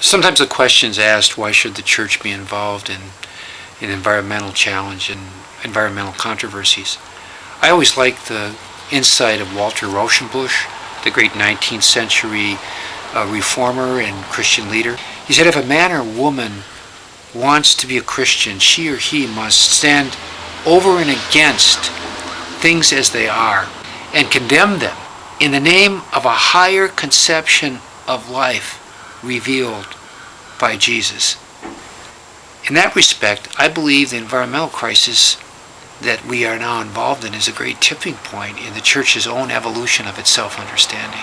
Sometimes the question is asked, why should the church be involved in environmental challenge and environmental controversies? I always like the insight of Walter Rauschenbusch, the great 19th century reformer and Christian leader. He said if a man or woman wants to be a Christian, she or he must stand over and against things as they are and condemn them in the name of a higher conception of life revealed by Jesus. In that respect, I believe the environmental crisis that we are now involved in is a great tipping point in the church's own evolution of its self-understanding.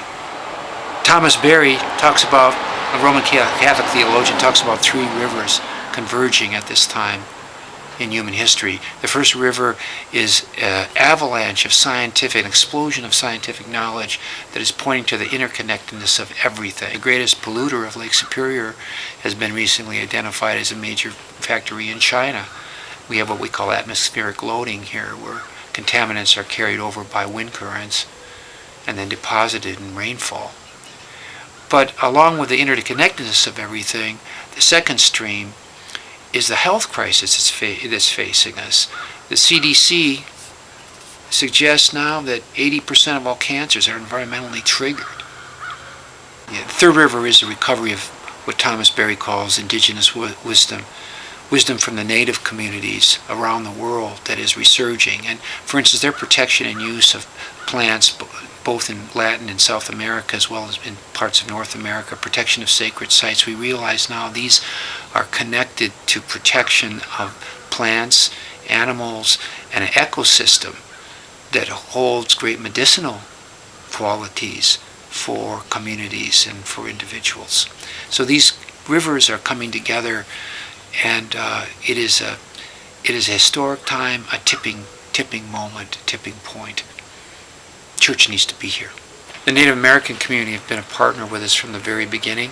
Thomas Berry talks about, a Roman Catholic theologian, talks about three rivers converging at this time in human history. The first river is an avalanche of an explosion of scientific knowledge that is pointing to the interconnectedness of everything. The greatest polluter of Lake Superior has been recently identified as a major factory in China. We have what we call atmospheric loading here, where contaminants are carried over by wind currents and then deposited in rainfall. But along with the interconnectedness of everything, the second stream is the health crisis that's facing us. The CDC suggests now that 80% of all cancers are environmentally triggered. The third river is the recovery of what Thomas Berry calls indigenous wisdom from the native communities around the world that is resurging. And for instance, their protection and use of plants, both in Latin and South America as well as in parts of North America, protection of sacred sites. We realize now these are connected to protection of plants, animals, and an ecosystem that holds great medicinal qualities for communities and for individuals. So these rivers are coming together, and it is a historic time, a tipping moment, tipping point. Church needs to be here. The Native American community have been a partner with us from the very beginning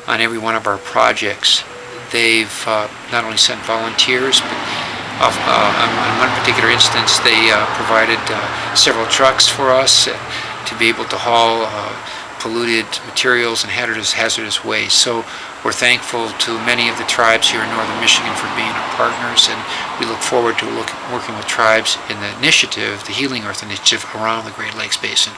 on every one of our projects. They've not only sent volunteers, but on one particular instance, they provided several trucks for us to be able to haul polluted materials and hazardous waste. So we're thankful to many of the tribes here in northern Michigan for being our partners, and we look forward to working with tribes in the initiative, the Healing Earth Initiative, around the Great Lakes Basin.